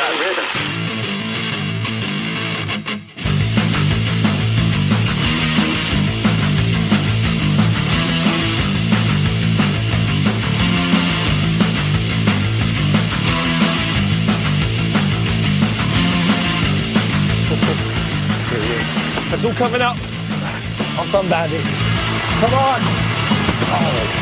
that rhythm. It's all coming up. I've done Bandits. Come on. Oh.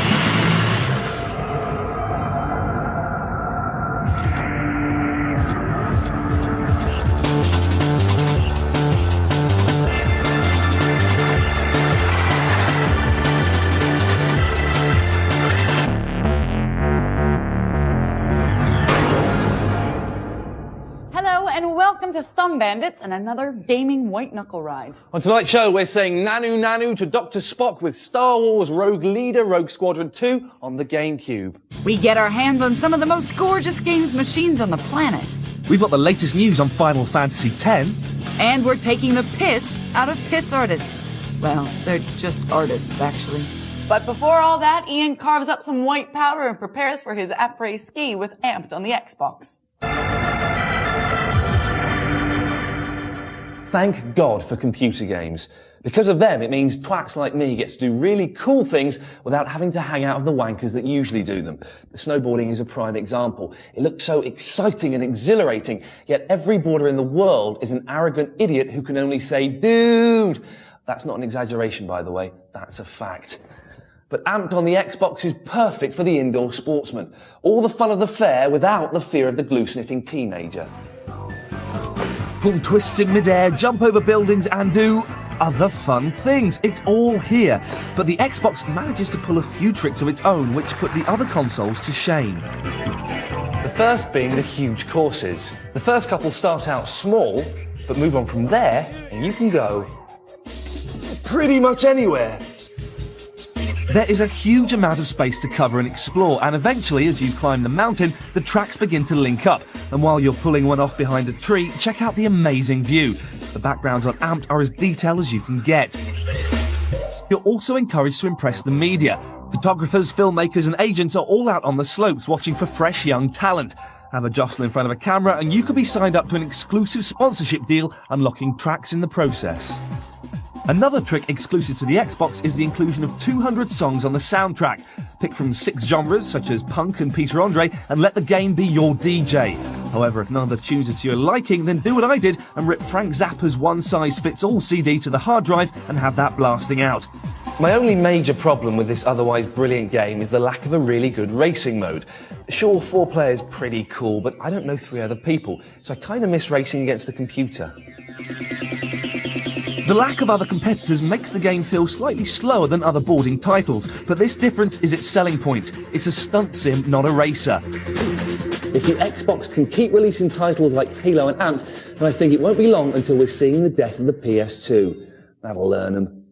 Welcome to Thumb Bandits and another gaming white-knuckle ride. On tonight's show, we're saying nanu nanu to Dr. Spock with Star Wars Rogue Leader Rogue Squadron 2 on the GameCube. We get our hands on some of the most gorgeous games machines on the planet. We've got the latest news on Final Fantasy X. And we're taking the piss out of piss artists. Well, they're just artists, actually. But before all that, Ian carves up some white powder and prepares for his après-ski with Amped on the Xbox. Thank God for computer games. Because of them, it means twats like me get to do really cool things without having to hang out with the wankers that usually do them. The snowboarding is a prime example. It looks so exciting and exhilarating, yet every boarder in the world is an arrogant idiot who can only say, dude. That's not an exaggeration, by the way. That's a fact. But Amped on the Xbox is perfect for the indoor sportsman. All the fun of the fair without the fear of the glue-sniffing teenager. Pull twists in midair, jump over buildings and do other fun things. It's all here. But the Xbox manages to pull a few tricks of its own which put the other consoles to shame. The first being the huge courses. The first couple start out small, but move on from there and you can go pretty much anywhere. There is a huge amount of space to cover and explore, and eventually, as you climb the mountain, the tracks begin to link up. And while you're pulling one off behind a tree, check out the amazing view. The backgrounds on Amped are as detailed as you can get. You're also encouraged to impress the media. Photographers, filmmakers and agents are all out on the slopes watching for fresh young talent. Have a jostle in front of a camera and you could be signed up to an exclusive sponsorship deal, unlocking tracks in the process. Another trick exclusive to the Xbox is the inclusion of 200 songs on the soundtrack. Pick from 6 genres, such as punk and Peter Andre, and let the game be your DJ. However, if none of the tunes are to your liking, then do what I did and rip Frank Zappa's one-size-fits-all CD to the hard drive and have that blasting out. My only major problem with this otherwise brilliant game is the lack of a really good racing mode. Sure, 4 players pretty cool, but I don't know 3 other people, so I kind of miss racing against the computer. The lack of other competitors makes the game feel slightly slower than other boarding titles, but this difference is its selling point. It's a stunt sim, not a racer. If the Xbox can keep releasing titles like Halo and Amped, then I think it won't be long until we're seeing the death of the PS2. That'll learn them.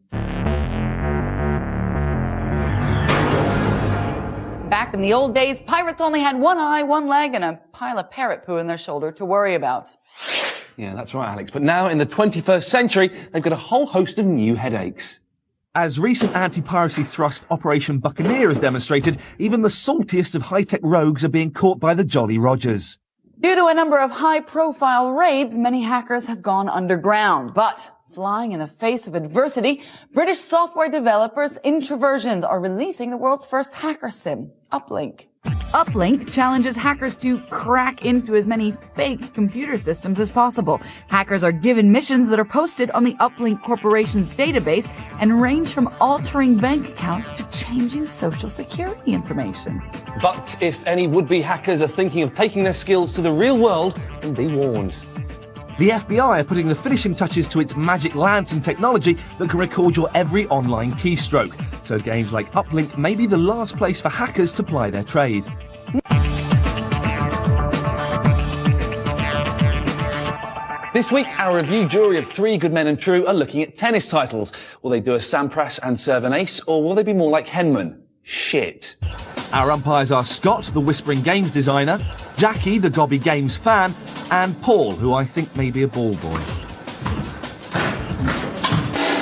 Back in the old days, pirates only had one eye, one leg, and a pile of parrot poo in their shoulder to worry about. Yeah, that's right, Alex. But now, in the 21st century, they've got a whole host of new headaches. As recent anti-piracy thrust Operation Buccaneer has demonstrated, even the saltiest of high-tech rogues are being caught by the Jolly Rogers. Due to a number of high-profile raids, many hackers have gone underground. But flying in the face of adversity, British software developers Introversions are releasing the world's first hacker sim, Uplink. Uplink challenges hackers to crack into as many fake computer systems as possible. Hackers are given missions that are posted on the Uplink Corporation's database and range from altering bank accounts to changing social security information. But if any would-be hackers are thinking of taking their skills to the real world, then be warned. The FBI are putting the finishing touches to its Magic Lantern technology that can record your every online keystroke. So games like Uplink may be the last place for hackers to ply their trade. This week, our review jury of 3 Good Men and True are looking at tennis titles. Will they do a Sampras and serve an ace, or will they be more like Henman? Shit. Our umpires are Scott, the Whispering Games designer, Jackie, the Gobby Games fan, and Paul, who I think may be a ball boy.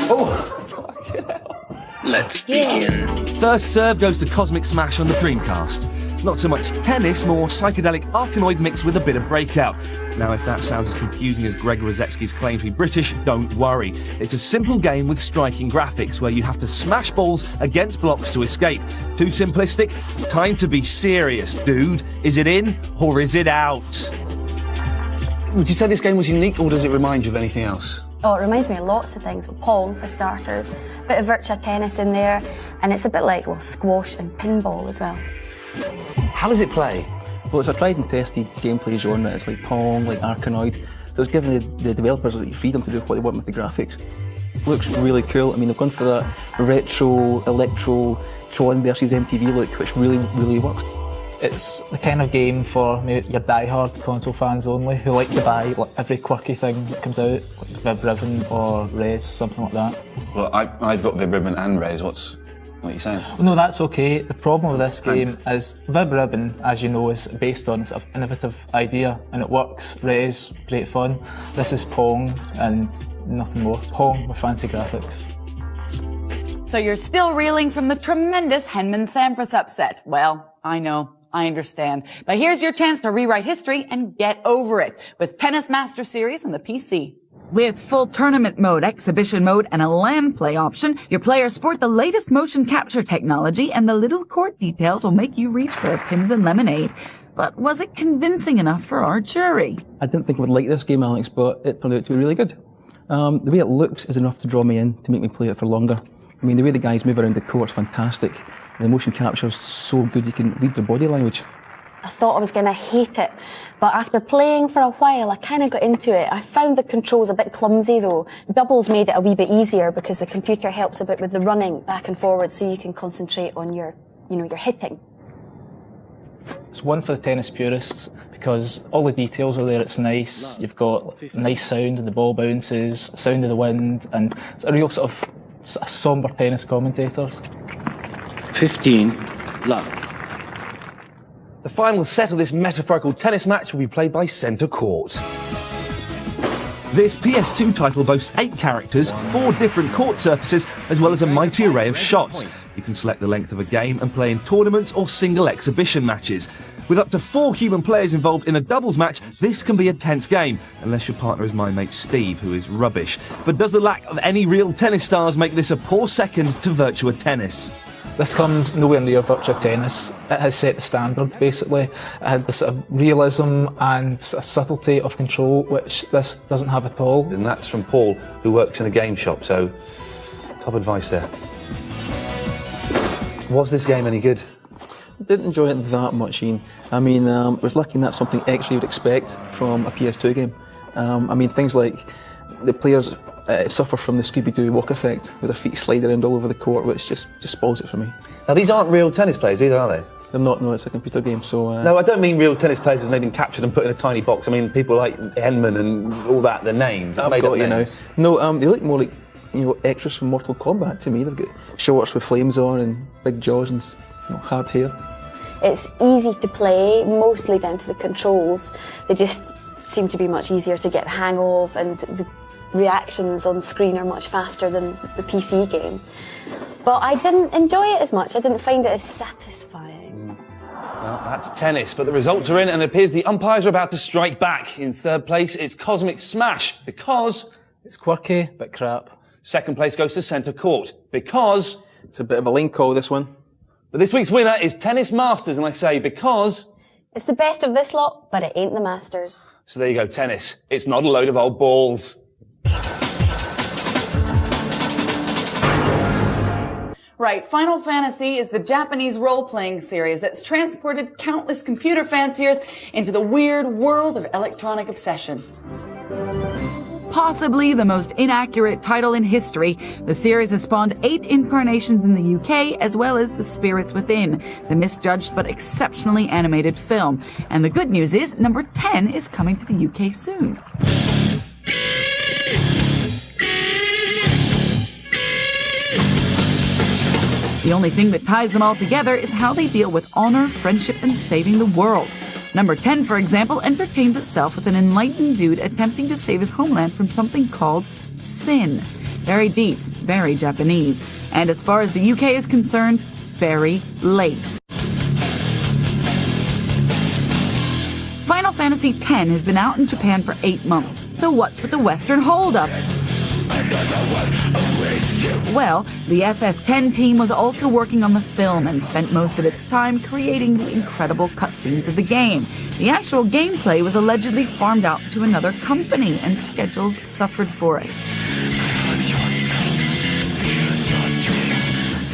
Oh, fucking hell. Let's begin. First serve goes to Cosmic Smash on the Dreamcast. Not so much tennis, more psychedelic Arkanoid mixed with a bit of Breakout. Now, if that sounds as confusing as Greg Rosetsky's claim to be British, don't worry. It's a simple game with striking graphics where you have to smash balls against blocks to escape. Too simplistic? Time to be serious, dude. Is it in or is it out? Would you say this game was unique, or does it remind you of anything else? Oh, it reminds me of lots of things. Pong, for starters. A bit of virtua tennis in there. And it's a bit like, well, squash and pinball as well. How does it play? Well, it's a tried and tested gameplay genre. It's like Pong, like Arkanoid. So it's giving the developers freedom to do what they want with the graphics. Looks really cool. I mean, they've gone for that retro, electro, Tron versus MTV look, which really, really works. It's the kind of game for your die-hard console fans only, who like to buy like every quirky thing that comes out, like Vib Ribbon or Rez, something like that. Well, I've got Vib Ribbon and Rez. What are you saying? Well, no, that's okay. The problem with this game is Vib Ribbon, as you know, is based on a sort of innovative idea, and it works. Rez, great fun. This is Pong and nothing more. Pong with fancy graphics. So you're still reeling from the tremendous Henman-Sampras upset. Well, I know. I understand. But here's your chance to rewrite history and get over it with Tennis Master Series on the PC. With full tournament mode, exhibition mode, and a LAN play option, your players sport the latest motion capture technology, and the little court details will make you reach for a pins and lemonade. But was it convincing enough for our jury? I didn't think I would like this game, Alex, but it turned out to be really good. The way it looks is enough to draw me in, to make me play it for longer. I mean, the way the guys move around the court's fantastic. The motion capture is so good you can read their body language. I thought I was going to hate it, but after playing for a while, I kind of got into it. I found the controls a bit clumsy though. Doubles made it a wee bit easier because the computer helps a bit with the running back and forward so you can concentrate on your hitting. It's one for the tennis purists because all the details are there. It's nice. You've got nice sound and the ball bounces, sound of the wind, and it's a real sort of somber tennis commentators. 15 love. The final set of this metaphorical tennis match will be played by Centre Court. This PS2 title boasts 8 characters, 4 different court surfaces, as well as a mighty array of shots. You can select the length of a game and play in tournaments or single exhibition matches. With up to 4 human players involved in a doubles match, this can be a tense game, unless your partner is my mate Steve, who is rubbish. But does the lack of any real tennis stars make this a poor second to Virtua Tennis? This comes nowhere near Virtua Tennis. It has set the standard, basically. It had the sort of realism and a subtlety of control, which this doesn't have at all. And that's from Paul, who works in a game shop, so top advice there. Was this game any good? Didn't enjoy it that much, Ian. I mean, I was lucky that's something extra you'd expect from a PS2 game. I mean, things like the players suffer from the Scooby-Doo walk effect, with their feet slide around all over the court, which just spoils it for me. Now, these aren't real tennis players either, are they? They're not, no, it's a computer game, so... No, I don't mean real tennis players as they've been captured and put in a tiny box. I mean people like Henman and all that, their names. I've got you now. No, they look more like, extras from Mortal Kombat to me. They've got shorts with flames on and big jaws and hard hair. It's easy to play, mostly down to the controls. They just seem to be much easier to get the hang of, and the reactions on screen are much faster than the PC game. But I didn't enjoy it as much. I didn't find it as satisfying. Well, that's tennis, but the results are in, and it appears the umpires are about to strike back. In third place, it's Cosmic Smash, because... It's quirky, but crap. Second place goes to Centre Court, because... It's a bit of a lane call, this one. But this week's winner is Tennis Masters, and I say because... It's the best of this lot, but it ain't the Masters. So there you go, tennis. It's not a load of old balls. Right, Final Fantasy is the Japanese role-playing series that's transported countless computer fanciers into the weird world of electronic obsession. Possibly the most inaccurate title in history, the series has spawned 8 incarnations in the UK, as well as The Spirits Within, the misjudged but exceptionally animated film. And the good news is, number 10 is coming to the UK soon. The only thing that ties them all together is how they deal with honor, friendship, and saving the world. Number 10, for example, entertains itself with an enlightened dude attempting to save his homeland from something called sin. Very deep, very Japanese. And as far as the UK is concerned, very late. Fantasy X has been out in Japan for 8 months, so what's with the Western holdup? Well, the FF10 team was also working on the film and spent most of its time creating the incredible cutscenes of the game. The actual gameplay was allegedly farmed out to another company, and schedules suffered for it.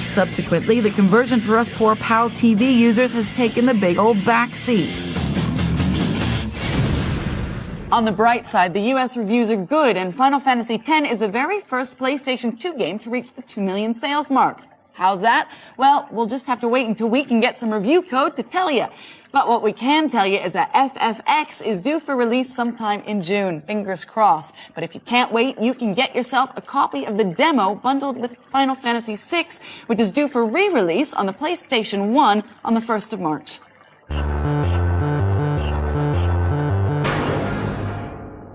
Subsequently, the conversion for us poor PAL TV users has taken the big old backseat. On the bright side, the US reviews are good, and Final Fantasy X is the very first PlayStation 2 game to reach the 2 million sales mark. How's that? Well, we'll just have to wait until we can get some review code to tell you. But what we can tell you is that FFX is due for release sometime in June. Fingers crossed. But if you can't wait, you can get yourself a copy of the demo bundled with Final Fantasy VI, which is due for re-release on the PlayStation 1 on the 1st of March.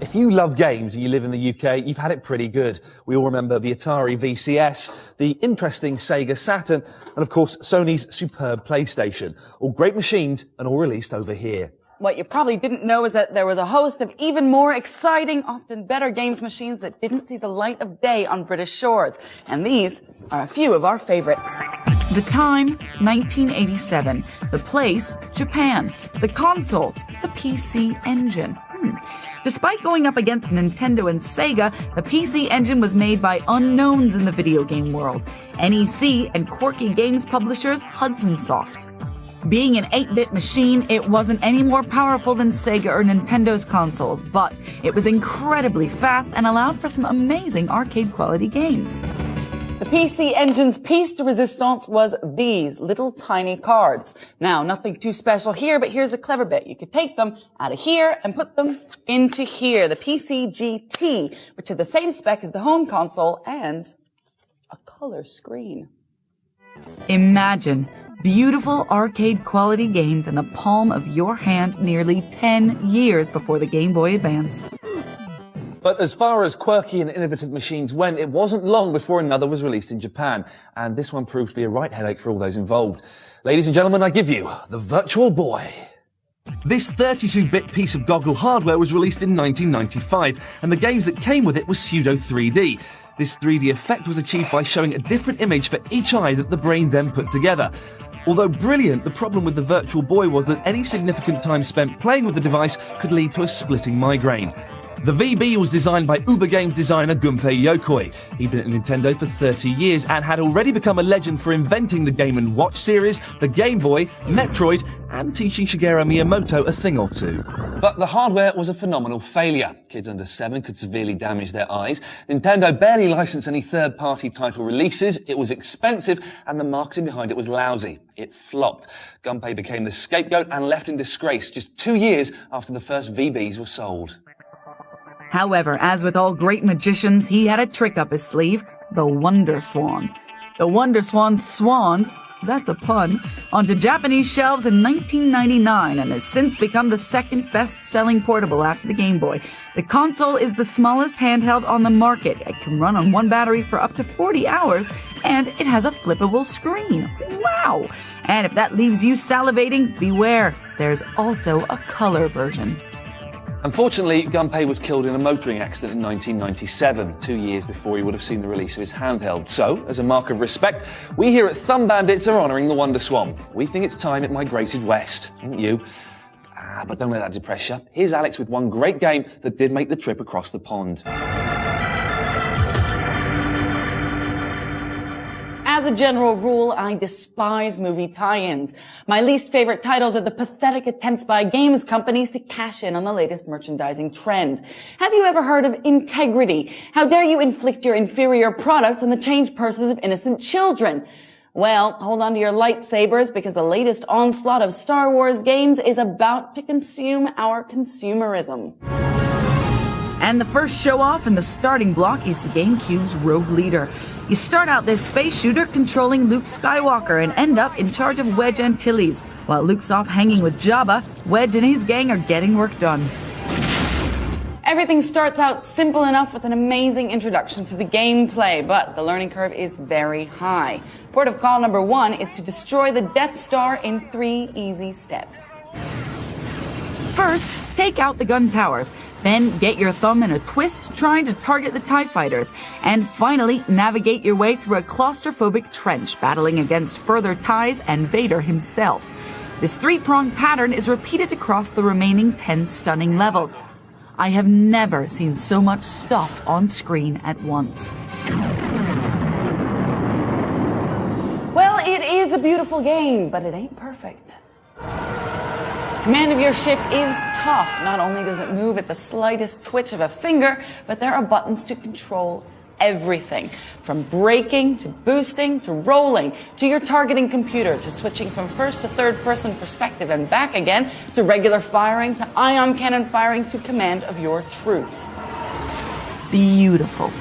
If you love games and you live in the UK, you've had it pretty good. We all remember the Atari VCS, the interesting Sega Saturn, and of course Sony's superb PlayStation. All great machines and all released over here. What you probably didn't know is that there was a host of even more exciting, often better games machines that didn't see the light of day on British shores. And these are a few of our favorites. The time, 1987. The place, Japan. The console, the PC Engine. Despite going up against Nintendo and Sega, the PC Engine was made by unknowns in the video game world. NEC and quirky games publishers Hudson Soft. Being an 8-bit machine, it wasn't any more powerful than Sega or Nintendo's consoles, but it was incredibly fast and allowed for some amazing arcade-quality games. The PC Engine's piece de resistance was these little tiny cards. Now, nothing too special here, but here's the clever bit. You could take them out of here and put them into here, the PC GT, which had the same spec as the home console and a color screen. Imagine beautiful arcade-quality games in the palm of your hand nearly 10 years before the Game Boy Advance. But as far as quirky and innovative machines went, it wasn't long before another was released in Japan, and this one proved to be a right headache for all those involved. Ladies and gentlemen, I give you the Virtual Boy. This 32-bit piece of goggle hardware was released in 1995, and the games that came with it were pseudo 3D. This 3D effect was achieved by showing a different image for each eye that the brain then put together. Although brilliant, the problem with the Virtual Boy was that any significant time spent playing with the device could lead to a splitting migraine. The VB was designed by Uber Games designer Gunpei Yokoi. He'd been at Nintendo for 30 years and had already become a legend for inventing the Game & Watch series, the Game Boy, Metroid, and teaching Shigeru Miyamoto a thing or two. But the hardware was a phenomenal failure. Kids under 7 could severely damage their eyes. Nintendo barely licensed any third-party title releases. It was expensive, and the marketing behind it was lousy. It flopped. Gunpei became the scapegoat and left in disgrace just 2 years after the first VBs were sold. However, as with all great magicians, he had a trick up his sleeve, the Wonder Swan. The Wonder Swan swanned, that's a pun, onto Japanese shelves in 1999 and has since become the second best-selling portable after the Game Boy. The console is the smallest handheld on the market. It can run on one battery for up to 40 hours, and it has a flippable screen. Wow! And if that leaves you salivating, beware, there's also a color version. Unfortunately, Gunpei was killed in a motoring accident in 1997, 2 years before he would have seen the release of his handheld. So, as a mark of respect, we here at Thumb Bandits are honouring the Wonder Swan. We think it's time it migrated west, don't you? But don't let that depress you. Here's Alex with one great game that did make the trip across the pond. As a general rule, I despise movie tie-ins. My least favorite titles are the pathetic attempts by games companies to cash in on the latest merchandising trend. Have you ever heard of integrity? How dare you inflict your inferior products on the changed purses of innocent children? Well, hold on to your lightsabers because the latest onslaught of Star Wars games is about to consume our consumerism. And the first show-off in the starting block is the GameCube's Rogue Leader. You start out this space shooter controlling Luke Skywalker and end up in charge of Wedge Antilles. While Luke's off hanging with Jabba, Wedge and his gang are getting work done. Everything starts out simple enough with an amazing introduction to the gameplay, but the learning curve is very high. Port of call number 1 is to destroy the Death Star in 3 easy steps. First, take out the gun towers. Then get your thumb in a twist trying to target the TIE fighters. And finally, navigate your way through a claustrophobic trench, battling against further TIEs and Vader himself. This three-pronged pattern is repeated across the remaining 10 stunning levels. I have never seen so much stuff on screen at once. Well, it is a beautiful game, but it ain't perfect. Command of your ship is tough. Not only does it move at the slightest twitch of a finger, but there are buttons to control everything. From braking, to boosting, to rolling, to your targeting computer, to switching from first to third person perspective and back again, to regular firing, to ion cannon firing, to command of your troops. Beautiful.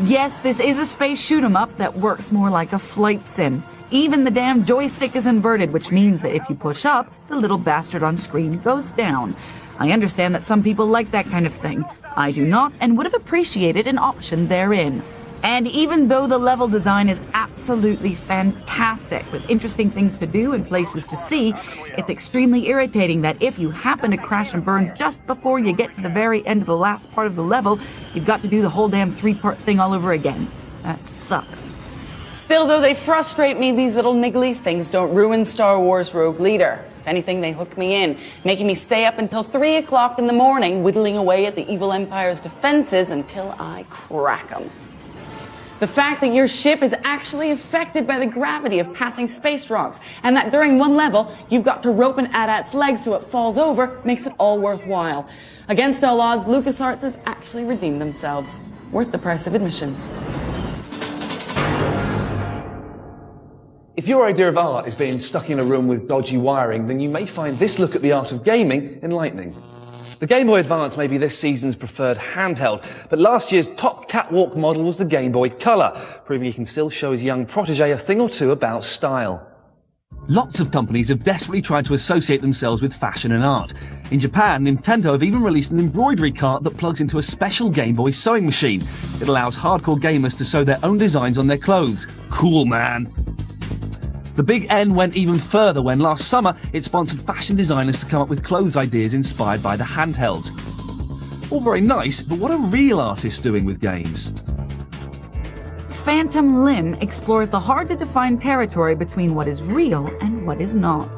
Yes, this is a space shoot-'em-up that works more like a flight sim. Even the damn joystick is inverted, which means that if you push up, the little bastard on screen goes down. I understand that some people like that kind of thing. I do not, and would have appreciated an option therein. And even though the level design is absolutely fantastic, with interesting things to do and places to see, it's extremely irritating that if you happen to crash and burn just before you get to the very end of the last part of the level, you've got to do the whole damn three-part thing all over again. That sucks. Still, though they frustrate me, these little niggly things don't ruin Star Wars Rogue Leader. If anything, they hook me in, making me stay up until 3 o'clock in the morning, whittling away at the evil Empire's defenses until I crack them. The fact that your ship is actually affected by the gravity of passing space rocks, and that during one level, you've got to rope an AT-AT's legs so it falls over, makes it all worthwhile. Against all odds, LucasArts has actually redeemed themselves. Worth the price of admission. If your idea of art is being stuck in a room with dodgy wiring, then you may find this look at the art of gaming enlightening. The Game Boy Advance may be this season's preferred handheld, but last year's top catwalk model was the Game Boy Color, proving he can still show his young protege a thing or two about style. Lots of companies have desperately tried to associate themselves with fashion and art. In Japan, Nintendo have even released an embroidery cart that plugs into a special Game Boy sewing machine. It allows hardcore gamers to sew their own designs on their clothes. Cool, man. The Big N went even further when last summer it sponsored fashion designers to come up with clothes ideas inspired by the handhelds. All very nice, but what are real artists doing with games? Phantom Limb explores the hard-to-define territory between what is real and what is not.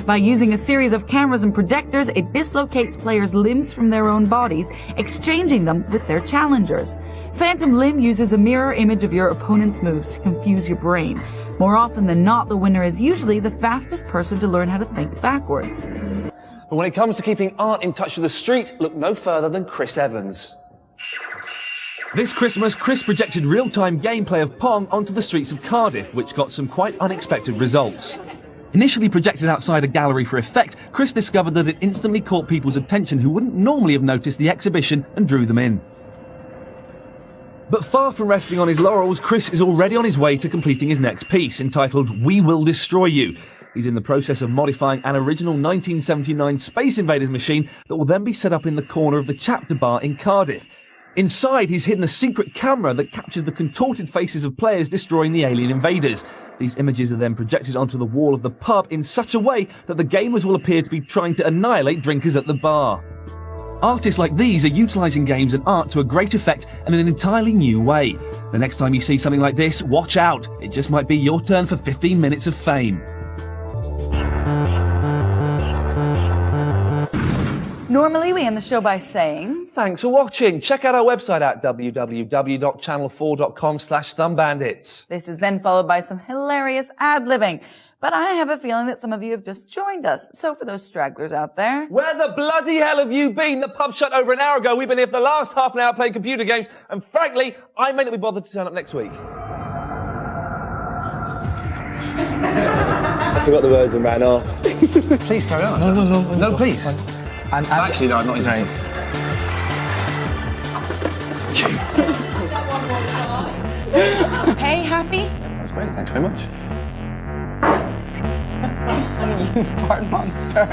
By using a series of cameras and projectors, it dislocates players' limbs from their own bodies, exchanging them with their challengers. Phantom Limb uses a mirror image of your opponent's moves to confuse your brain. More often than not, the winner is usually the fastest person to learn how to think backwards. But when it comes to keeping art in touch with the street, look no further than Chris Evans. This Christmas, Chris projected real-time gameplay of Pong onto the streets of Cardiff, which got some quite unexpected results. Initially projected outside a gallery for effect, Chris discovered that it instantly caught people's attention who wouldn't normally have noticed the exhibition and drew them in. But far from resting on his laurels, Chris is already on his way to completing his next piece, entitled We Will Destroy You. He's in the process of modifying an original 1979 Space Invaders machine that will then be set up in the corner of the chapter bar in Cardiff. Inside, he's hidden a secret camera that captures the contorted faces of players destroying the alien invaders. These images are then projected onto the wall of the pub in such a way that the gamers will appear to be trying to annihilate drinkers at the bar. Artists like these are utilising games and art to a great effect and in an entirely new way. The next time you see something like this, watch out. It just might be your turn for 15 minutes of fame. Normally, we end the show by saying, Thanks for watching. Check out our website at www.channel4.com/thumbandits. This is then followed by some hilarious ad-libbing. But I have a feeling that some of you have just joined us. So for those stragglers out there, Where the bloody hell have you been? The pub shut over an hour ago. We've been here for the last half an hour playing computer games. And frankly, I may not be bothered to turn up next week. I forgot the words and ran off. Please carry on. No, please. And Actually, no, I'm not interested. hey, happy? That was great. Thanks very much. You fart monster.